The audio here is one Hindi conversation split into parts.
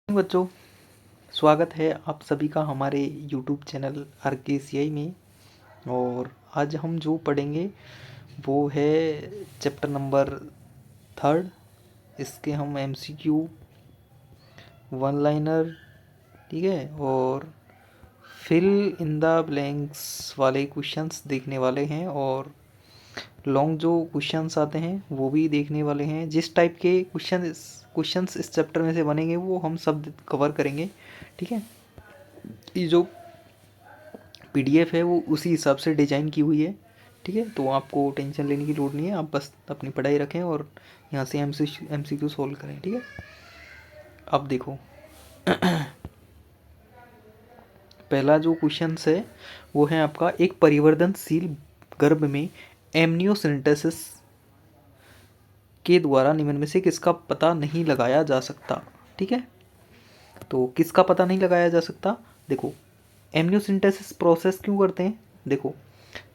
बच्चों, स्वागत है आप सभी का हमारे YouTube चैनल RKCI में। और आज हम जो पढ़ेंगे वो है चैप्टर नंबर 3। इसके हम MCQ, वन लाइनर, ठीक है, और फिल इन द ब्लैंक्स वाले क्वेश्चंस देखने वाले हैं। और लॉन्ग जो क्वेश्चंस आते हैं वो भी देखने वाले हैं। जिस टाइप के क्वेश्चंस इस चैप्टर में से बनेंगे वो हम सब कवर करेंगे, ठीक है। ये जो PDF है वो उसी हिसाब से डिजाइन की हुई है, ठीक है। तो आपको टेंशन लेने की लोड़ नहीं है, आप बस अपनी पढ़ाई रखें और यहाँ से MCQ सोल्व करें, ठीक है। अब देखो पहला जो क्वेश्चन है वो है आपका, एक परिवर्तनशील गर्भ में एमनियोसेंटेसिस के द्वारा निम्न में से किसका पता नहीं लगाया जा सकता, ठीक है। तो किसका पता नहीं लगाया जा सकता, देखो एमनियोसेंटेसिस प्रोसेस क्यों करते हैं। देखो,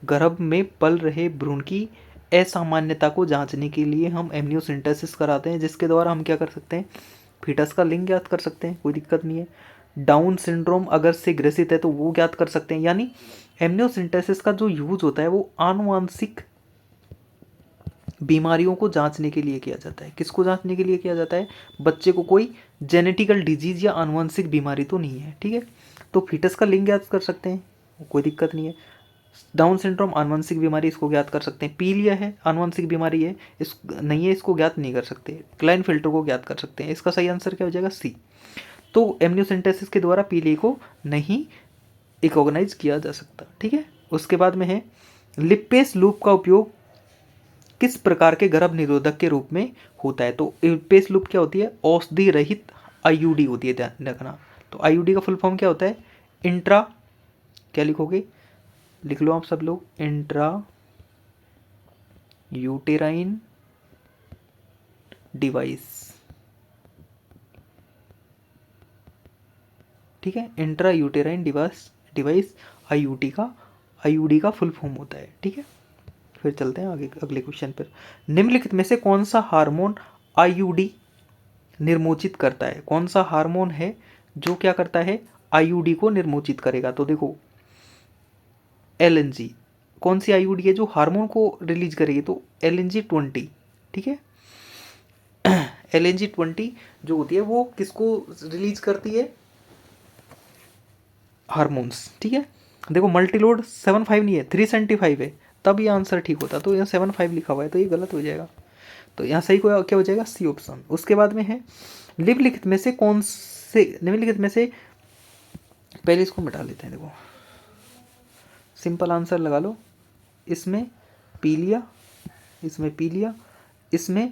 गर्भ में पल रहे भ्रूण की असामान्यता को जांचने के लिए हम एमनियोसेंटेसिस कराते हैं, जिसके द्वारा हम क्या कर सकते हैं, फीटस का लिंग ज्ञात कर सकते हैं, कोई दिक्कत नहीं है। डाउन सिंड्रोम अगर से ग्रसित है तो वो ज्ञात कर सकते हैं। यानी एमनियोसेंटेसिस का जो यूज होता है वो आनुवांशिक बीमारियों को जांचने के लिए किया जाता है। किसको जांचने के लिए किया जाता है, बच्चे को कोई जेनेटिकल डिजीज या आनुवंशिक बीमारी तो नहीं है, ठीक है। तो फीटस का लिंग ज्ञात कर सकते हैं, कोई दिक्कत नहीं है। डाउन सिंड्रोम आनुवंशिक बीमारी, इसको ज्ञात कर सकते हैं। पीलिया है आनुवंशिक बीमारी है, इस नहीं है, इसको ज्ञात नहीं कर सकते। क्लाइन फिल्टर को ज्ञात कर सकते हैं। इसका सही आंसर क्या हो जाएगा, सी। तो एमनियोसेंटेसिस के द्वारा पीलिया को नहीं रिकॉग्नाइज किया जा सकता, ठीक है। उसके बाद में है, लिपेस लूप का उपयोग किस प्रकार के गर्भ निरोधक के रूप में होता है। तो लिपेस लूप क्या होती है, औषधि रहित IUD होती है, ध्यान रखना। तो IUD का फुल फॉर्म क्या होता है, इंट्रा, क्या लिखोगे, लिख लो आप सब लोग, इंट्रा यूटेराइन डिवाइस, ठीक है। इंट्रा यूटेराइन डिवाइस IUD का फुल फॉर्म होता है, ठीक है। फिर चलते हैं आगे अगले क्वेश्चन पर। निम्नलिखित में से कौन सा हार्मोन IUD निर्मोचित करता है। कौन सा हार्मोन है जो क्या करता है, IUD को निर्मोचित करेगा। तो देखो LNG, कौन सी IUD है जो हार्मोन को रिलीज करेगी, तो LNG-20, ठीक है। LNG-20 जो होती है वो किसको रिलीज करती है, हार्मोन्स, ठीक है। देखो मल्टीलोड 75 नहीं है, 375 है, तब ये आंसर ठीक होता। तो यहाँ 75 लिखा हुआ है तो ये गलत हो जाएगा। तो यहाँ सही को क्या हो जाएगा, सी ऑप्शन। उसके बाद में है, निम्नलिखित में से कौन से, निम्नलिखित में से, पहले इसको मिटा लेते हैं। देखो सिंपल आंसर लगा लो, इसमें पीलिया, इसमें पीलिया, इसमें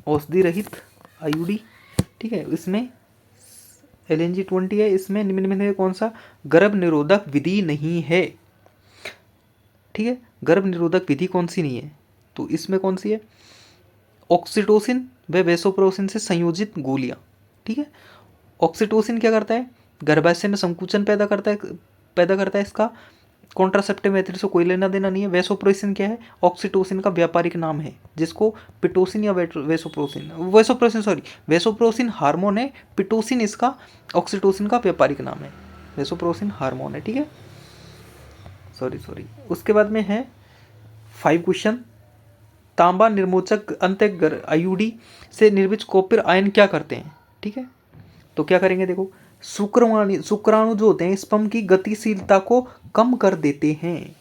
औषधि रहित IUD, ठीक है। इसमें LNG-20 है, इसमें निम्न में कौन सा गर्भ निरोधक विधि नहीं है, ठीक है। गर्भ निरोधक विधि कौन सी नहीं है, तो इसमें कौन सी है, ऑक्सीटोसिन व वेसोप्रोसिन से संयोजित गोलियां, ठीक है। ऑक्सीटोसिन क्या करता है, गर्भाशय में संकुचन पैदा करता है इसका कॉन्ट्रासेप्टिव मेथड से कोई लेना देना नहीं है। वेसोप्रोसिन क्या है, ऑक्सीटोसिन का व्यापारिक नाम है, जिसको पिटोसिन या वेसोप्रोसिन हार्मोन है, पिटोसिन इसका ऑक्सीटोसिन का व्यापारिक नाम है, वेसोप्रोसिन हार्मोन है, ठीक है। सॉरी। उसके बाद में है 5 क्वेश्चन, तांबा निर्मोचक अंतः IUD से निर्मित कॉपर आयन क्या करते हैं, ठीक है। तो क्या करेंगे, देखो शुक्राणु जो होते हैं स्पर्म की गतिशीलता को कम कर देते हैं,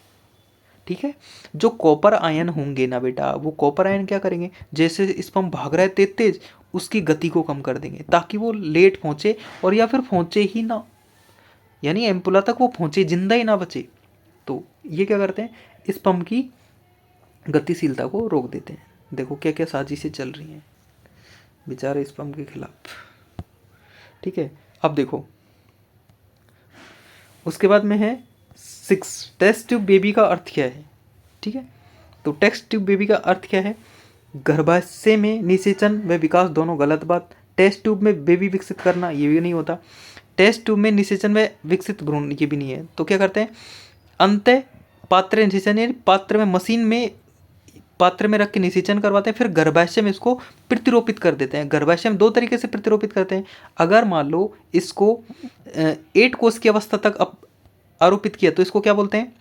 ठीक है। जो कॉपर आयन होंगे ना बेटा, वो कॉपर आयन क्या करेंगे, जैसे स्पर्म भाग रहा है तेज तेज, उसकी गति को कम कर देंगे ताकि वो लेट पहुंचे और या फिर पहुंचे ही ना, यानी एम्पुला तक वो पहुंचे, जिंदा ही ना बचे। तो ये क्या करते हैं, स्पर्म की गतिशीलता को रोक देते हैं। देखो क्या क्या साजिशें चल रही हैं बेचारे स्पर्म के खिलाफ, ठीक है। अब देखो उसके बाद में है 6, टेस्ट ट्यूब बेबी का अर्थ क्या है, ठीक है। तो टेस्ट ट्यूब बेबी का अर्थ क्या है, गर्भाशय में निषेचन व विकास दोनों गलत बात। टेस्ट ट्यूब में बेबी विकसित करना, ये भी नहीं होता। टेस्ट ट्यूब में निषेचन व विकसित भ्रूण, ये भी नहीं है। तो क्या करते हैं, अंत पात्र निषेचन, पात्र में मशीन में पात्र में रख के निषेचन करवाते हैं, फिर गर्भाशय में इसको प्रतिरोपित कर देते हैं। गर्भाशय में दो तरीके से प्रतिरोपित करते हैं। अगर मान लो इसको 8 कोष की अवस्था तक आरोपित किया तो इसको क्या बोलते हैं?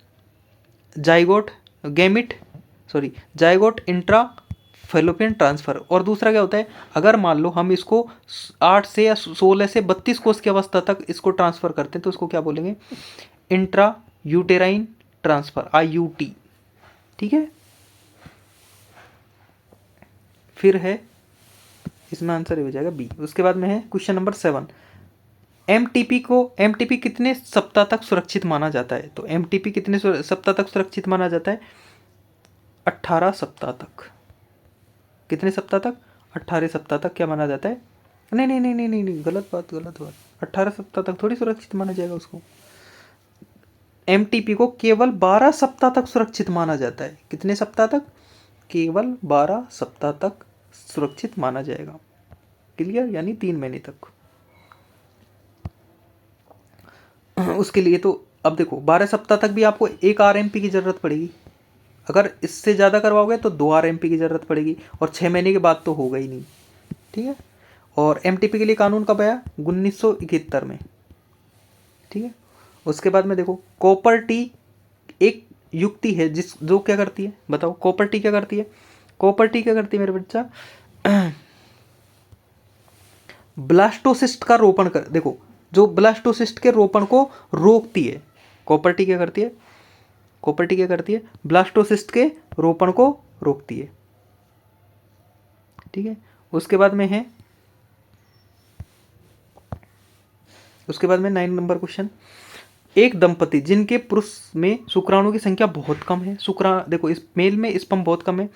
Zygote gamete zygote intra fallopian transfer. और दूसरा क्या होता है, अगर मान लो हम इसको 8 से या 16 से 32 कोष की अवस्था तक इसको ट्रांसफर करते हैं तो इसको क्या बोलेंगे? Intra uterine transfer, IUT। ठीक है, फिर है इसमें आंसर हो जाएगा बी। उसके बाद में है क्वेश्चन नंबर 7, एमटीपी कितने सप्ताह तक सुरक्षित माना जाता है? तो एमटीपी कितने सप्ताह तक सुरक्षित माना जाता है? 18 सप्ताह तक। कितने सप्ताह तक? 18 सप्ताह तक क्या माना जाता है? नहीं नहीं नहीं नहीं नहीं, नहीं गलत बात 18 सप्ताह तक थोड़ी सुरक्षित माना जाएगा उसको। एमटीपी को केवल 12 सप्ताह तक सुरक्षित माना जाता है। कितने सप्ताह तक? केवल 12 सप्ताह तक सुरक्षित माना जाएगा। क्लियर? यानी 3 महीने तक। उसके लिए तो अब देखो 12 सप्ताह तक भी आपको 1 RMP की ज़रूरत पड़ेगी। अगर इससे ज़्यादा करवाओगे तो 2 RMP की ज़रूरत पड़ेगी, और 6 महीने के बाद तो होगा ही नहीं। ठीक है, और एमटीपी के लिए कानून कब आया? 1971 में। ठीक है, उसके बाद में देखो कॉपर टी एक युक्ति है जो क्या करती है? बताओ कॉपर टी क्या करती है? कॉपर टी क्या करती है मेरे बच्चा? ब्लास्टोसिस्ट का रोपण कर, देखो जो ब्लास्टोसिस्ट के रोपण को रोकती है। कॉपर टी क्या करती है? कॉपर टी क्या करती है? ब्लास्टोसिस्ट के रोपण को रोकती है। ठीक है, उसके बाद में है 9 नंबर क्वेश्चन, एक दंपति जिनके पुरुष में शुक्राणु की संख्या बहुत कम है, देखो इस मेल में स्पर्म बहुत कम है,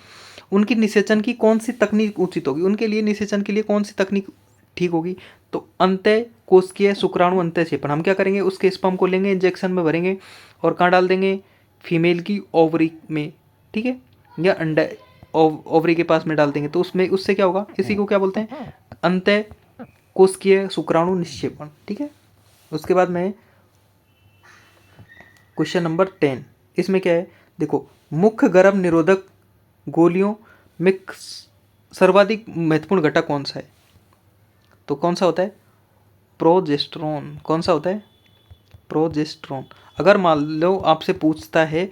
उनकी निषेचन की कौन सी तकनीक उचित होगी? उनके लिए निषेचन के लिए कौन सी तकनीक ठीक होगी? तो अंतः कोशिकीय शुक्राणु अंतःक्षेपण। हम क्या करेंगे? उसके स्पर्म को लेंगे, इंजेक्शन में भरेंगे और कहाँ डाल देंगे? फीमेल की ओवरी में। ठीक है, या अंडा ओवरी के पास में डाल देंगे, तो उससे क्या होगा? इसी को क्या बोलते हैं? अंतः कोशिकीय शुक्राणु निक्षेपण। ठीक है, उसके बाद में क्वेश्चन नंबर 10, इसमें क्या है? देखो मुख्य गर्भ निरोधक गोलियों में सर्वाधिक महत्वपूर्ण घटक कौन सा है? तो कौन सा होता है? प्रोजेस्टेरोन। कौन सा होता है? प्रोजेस्टेरोन। अगर मान लो आपसे पूछता है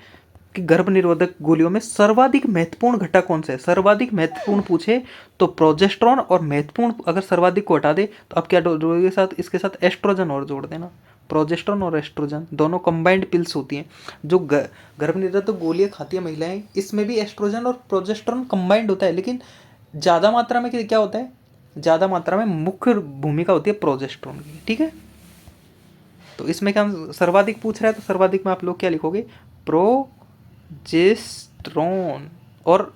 कि गर्भ निरोधक गोलियों में सर्वाधिक महत्वपूर्ण घटक कौन सा है, सर्वाधिक महत्वपूर्ण पूछे तो प्रोजेस्टेरोन, और महत्वपूर्ण अगर सर्वाधिक को हटा दे तो आप क्या जोड़ोगे? साथ इसके साथ एस्ट्रोजन और जोड़ देना। प्रोजेस्टेरोन और एस्ट्रोजन दोनों कंबाइंड पिल्स होती हैं। जो गर्भ निरोधक गोलियां खाती है महिलाएं, इसमें भी एस्ट्रोजन और प्रोजेस्टेरोन कंबाइंड होता है, लेकिन ज़्यादा मात्रा में क्या होता है? ज़्यादा मात्रा में मुख्य भूमिका होती है प्रोजेस्टेरोन की। ठीक है, तो इसमें क्या सर्वाधिक पूछ रहा है, तो सर्वाधिक में आप लोग क्या लिखोगे? प्रोजेस्टेरोन। और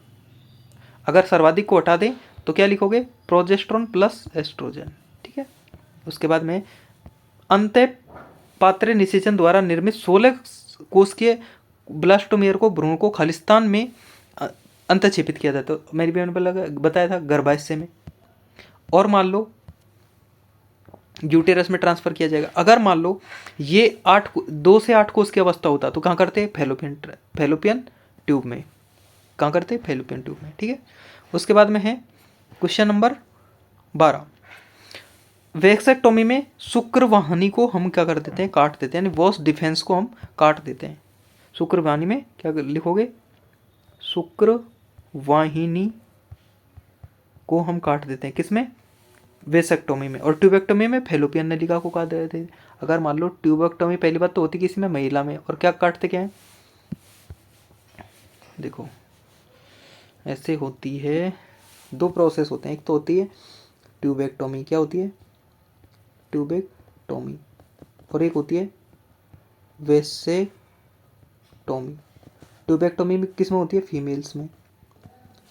अगर सर्वाधिक को हटा दें तो क्या लिखोगे? Progesterone plus estrogen. ठीक है, उसके बाद में अंतः पात्र निषेचन द्वारा निर्मित 16 कोशिकीय ब्लास्टोमेयर को भ्रूण को खालिस्तान में अंतःक्षेपित किया जाता है। तो मेरी बहन ने बताया था गर्भाशय में, और मान लो यूटेरस में ट्रांसफर किया जाएगा। अगर मान लो ये 2 से 8 कोष की अवस्था होता तो कहाँ करते? फैलोपियन ट्यूब में। कहाँ करते? फैलोपियन ट्यूब में। ठीक है, उसके बाद में है क्वेश्चन नंबर 12, वैक्सेक्टोमी में शुक्रवाहिनी को हम क्या कर देते हैं? काट देते हैं, यानी वॉस डिफेंस को हम काट देते हैं। शुक्रवाहिनी में क्या लिखोगे? शुक्रवाहिनी को हम काट देते हैं। किसमें? वेसेक्टोमी में। और ट्यूबेक्टोमी में फैलोपियन नलिका को काट देते हैं। अगर मान लो ट्यूबेक्टोमी पहली बात तो होती किसी में? महिला में। और क्या काटते क्या है? देखो ऐसे होती है, 2 प्रोसेस होते हैं। एक तो होती है ट्यूबेक्टोमी। क्या होती है? ट्यूबेक्टोमी। और एक होती है वेसेक्टोमी। ट्यूबेक्टोमी में किस में होती है? फीमेल्स में।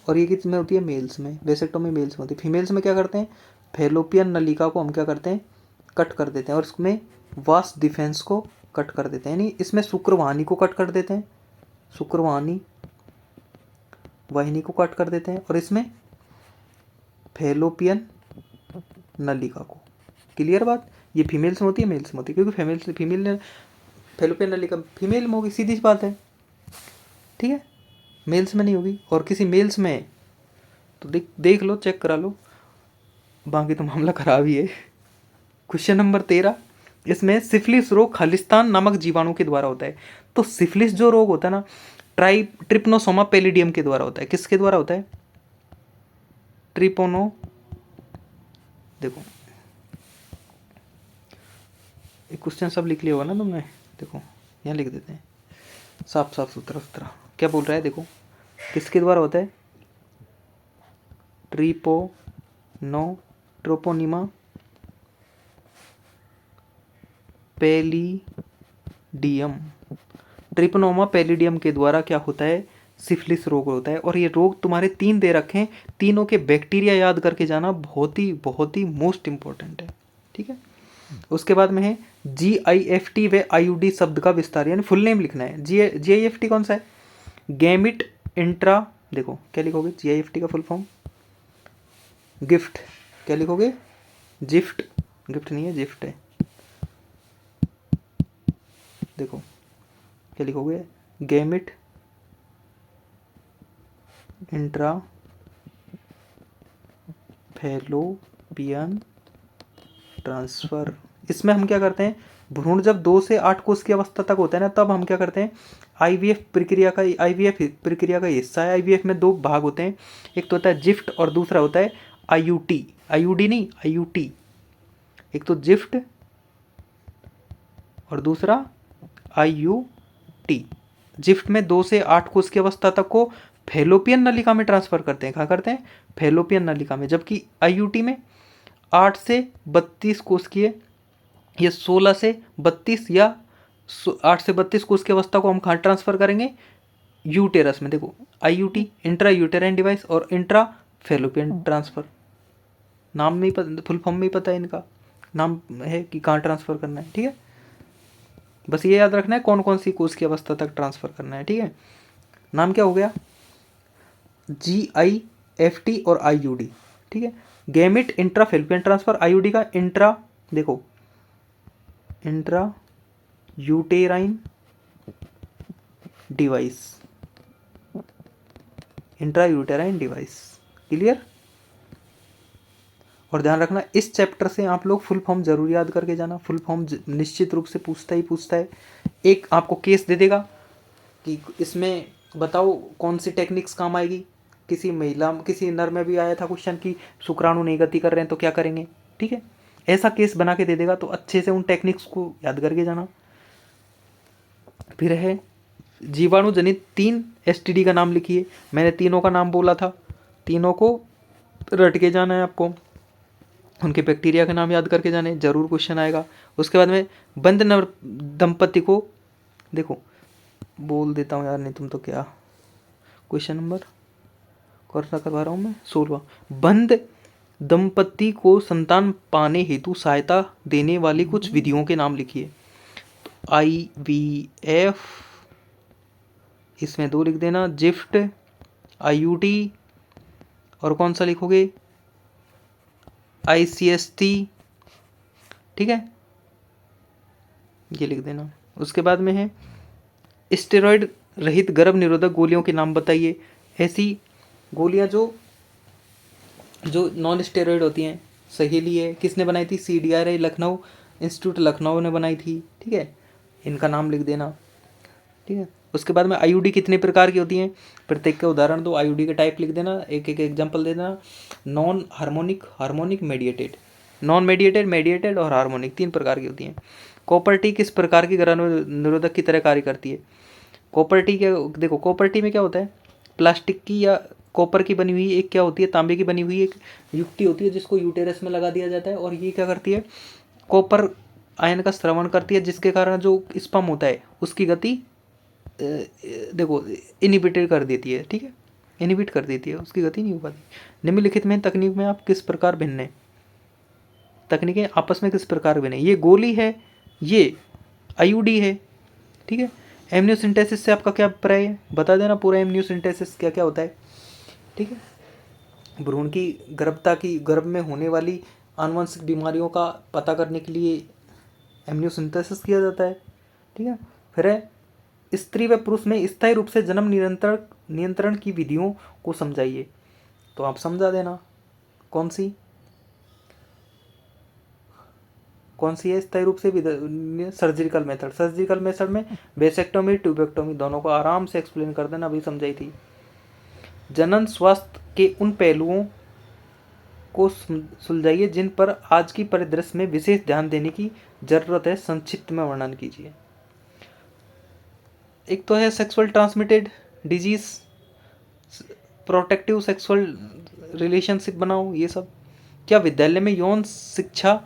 और ये किस में होती है? मेल्स में। वेसेक्टोमी मेल्स में होती है। फीमेल्स में क्या करते हैं? फैलोपियन नलिका को हम क्या करते हैं? कट कर देते हैं, और इसमें वास डिफेंस को कट कर देते हैं, यानी इसमें शुक्रवाहिनी को कट कर देते हैं, शुक्रवाहिनी को कट कर देते हैं, और इसमें फैलोपियन नलिका को। क्लियर बात? ये फीमेल्स में होती है, मेल्स में होती है, क्योंकि फीमेल ने फैलोपियन नलिका फीमेल में होगी, सीधी सी बात है। ठीक है, मेल्स में नहीं होगी, और किसी मेल्स में है तो देख लो, चेक करा लो, बाकी तो मामला खराब ही है। क्वेश्चन नंबर 13, इसमें सिफिलिस रोग खालिस्तान नामक जीवाणु के द्वारा होता है। तो सिफिलिस जो रोग होता है ना, ट्रिप्नोसोमा पैलिडियम के द्वारा होता है। किसके द्वारा होता है? ट्रिपोनो, देखो ये क्वेश्चन सब लिख लिया होगा ना तुमने, देखो यहाँ लिख देते हैं साफ साफ सुथरा सुथरा। क्या बोल रहा है देखो, किसके द्वारा होता है? ट्रोपोनिमा पैलिडियम, ट्रिपनोमा पैलिडियम के द्वारा क्या होता है? सिफिलिस रोग होता है। और ये रोग तुम्हारे 3 दे रखे हैं, तीनों के बैक्टीरिया याद करके जाना, बहुत ही मोस्ट इंपॉर्टेंट है, ठीक है। उसके बाद में है GIFT व IUD शब्द का विस्तार, यानी फुल नेम लिखना है। GIFT कौन सा है? गैमिट इंट्रा, देखो क्या लिखोगे GIFT का फुल फॉर्म? गिफ्ट, क्या लिखोगे? जिफ्ट, गिफ्ट नहीं है जिफ्ट है, देखो क्या लिखोगे? Gamete intra fallopian transfer. इसमें हम क्या करते हैं, भ्रूण जब 2 से 8 कोष की अवस्था तक होता है ना, तब हम क्या करते हैं, IVF प्रक्रिया का हिस्सा है। IVF में 2 भाग होते हैं, एक तो होता है जिफ्ट और दूसरा होता है IUT। IUD नहीं, IUT। एक तो जिफ्ट और दूसरा IUT। जिफ्ट में 2 से 8 कोष की अवस्था तक को फैलोपियन नलिका में ट्रांसफर करते हैं। कहाँ करते हैं? फैलोपियन नलिका में। जबकि IUT में 8 से 32 कोष की है, ये 16 से 32 या 8 से 32 कोष की अवस्था को हम कहाँ ट्रांसफर करेंगे? यूटेरस में। देखो IUT इंट्रा यूटेराइन डिवाइस और इंट्रा फैलोपियन ट्रांसफर, नाम में ही पता, फुल फॉर्म में ही पता है, इनका नाम है कि कहाँ ट्रांसफर करना है, ठीक है। बस ये याद रखना है कौन कौन सी कोष की अवस्था तक ट्रांसफर करना है, ठीक है। नाम क्या हो गया? GIFT और IUD, ठीक है। Gamete intra fallopian transfer, IUD का इंट्रा, देखो intra uterine device, intra uterine device, clear. और ध्यान रखना इस चैप्टर से आप लोग फुल फॉर्म जरूर याद करके जाना, फुल फॉर्म निश्चित रूप से पूछता है। एक आपको केस दे देगा कि इसमें बताओ कौन सी टेक्निक्स काम आएगी। किसी महिला, किसी नर में भी आया था क्वेश्चन कि शुक्राणु नहीं गति कर रहे हैं तो क्या करेंगे, ठीक है। ऐसा केस बना के दे देगा, तो अच्छे से उन टेक्निक्स को याद करके जाना। फिर है जीवाणु जनित 3 STD का नाम लिखिए। मैंने तीनों का नाम बोला था, तीनों को रट के जाना है आपको, उनके बैक्टीरिया के नाम याद करके जाने, जरूर क्वेश्चन आएगा। उसके बाद में बंद नर दंपति को, देखो बोल देता हूँ यार, नहीं तुम तो क्या, क्वेश्चन नंबर कौन सा करवा रहा हूँ मैं? 16। बंद दंपति को संतान पाने हेतु सहायता देने वाली कुछ विधियों के नाम लिखिए। तो IVF, इसमें 2 लिख देना, जिफ्ट, IUD, और कौन सा लिखोगे? ICST, ठीक है, ये लिख देना। उसके बाद में है स्टेरॉइड रहित गर्भ निरोधक गोलियों के नाम बताइए। ऐसी गोलियां जो नॉन स्टेरॉइड होती हैं। सहेली है, किसने बनाई थी? CDRI लखनऊ इंस्टीट्यूट लखनऊ ने बनाई थी, ठीक है। इनका नाम लिख देना, ठीक है। उसके बाद में IUD कितने प्रकार की होती हैं? प्रत्येक के उदाहरण दो, IUD के टाइप लिख देना, एक एक एग्जाम्पल दे देना। Non harmonic, harmonic, mediated, non mediated, mediated और हार्मोनिक, 3 प्रकार की होती हैं। कॉपर टी किस प्रकार की गर्भ निरोधक की तरह कार्य करती है? कॉपर टी क्या, देखो कॉपर टी में क्या होता है, प्लास्टिक की या कॉपर की बनी हुई एक क्या होती है, तांबे की बनी हुई एक युक्ति होती है जिसको यूटेरस में लगा दिया जाता है, और ये क्या करती है, कॉपर आयन का स्रवण करती है, जिसके कारण जो स्पर्म होता है उसकी गति देखो इनहिबिटेड कर देती है, ठीक है, इनहिबिट कर देती है, उसकी गति नहीं हो पाती। निम्नलिखित में तकनीक में आप किस प्रकार भिन्न है? तकनीकें आपस में किस प्रकार भिन्न है? ये गोली है, ये IUD है, ठीक है। एमनियोसिंथेसिस से आपका क्या अभिप्राय है, बता देना पूरा। एमनियोसिंथेसिस क्या क्या होता है, ठीक है। भ्रूण की गर्भ में होने वाली आनुवंशिक बीमारियों का पता करने के लिए एमनियोसिंथेसिस किया जाता है, ठीक है। फिर है स्त्री व पुरुष में स्थायी रूप से जन्म नियंत्रण नियंत्रण की विधियों को समझाइए। तो आप समझा देना कौन सी है स्थायी रूप से सर्जिकल मेथड। सर्जिकल मेथड में वेसेक्टोमी ट्यूबेक्टोमी दोनों को आराम से एक्सप्लेन कर देना, अभी समझाई थी। जनन स्वास्थ्य के उन पहलुओं को सुलझाइए जिन पर आज की परिदृश्य में विशेष ध्यान देने की जरूरत है, संक्षिप्त में वर्णन कीजिए। एक तो है sexual transmitted disease, protective sexual relationship बनाओ, ये सब। क्या विद्यालय में यौन शिक्षा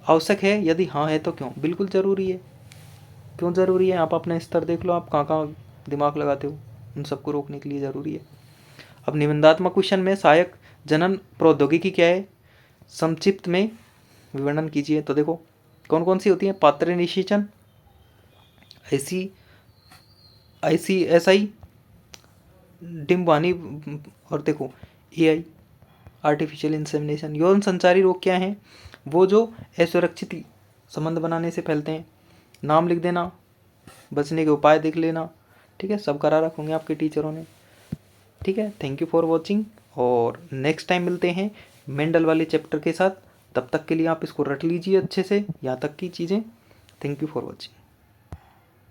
आवश्यक है? यदि हाँ है तो क्यों? बिल्कुल ज़रूरी है। क्यों ज़रूरी है? आप अपने स्तर देख लो, आप कहाँ कहाँ दिमाग लगाते हो, उन सबको रोकने के लिए ज़रूरी है। अब निबंधात्मक क्वेश्चन में सहायक जनन प्रौद्योगिकी क्या है, संक्षिप्त में विवरण कीजिए। तो देखो कौन कौन सी होती है, पात्र निषेचन, ICSI, डिम्बानी, और देखो AI, आर्टिफिशियल इंसेमिनेशन। यौन संचारी रोग क्या हैं? वो जो असुरक्षित संबंध बनाने से फैलते हैं। नाम लिख देना, बचने के उपाय देख लेना, ठीक है, सब करा रखोगे आपके टीचरों ने, ठीक है। थैंक यू फॉर वॉचिंग, और नेक्स्ट टाइम मिलते हैं मेंडल वाले चैप्टर के साथ। तब तक के लिए आप इसको रट लीजिए अच्छे से, यहाँ तक की चीज़ें। Thank you for watching.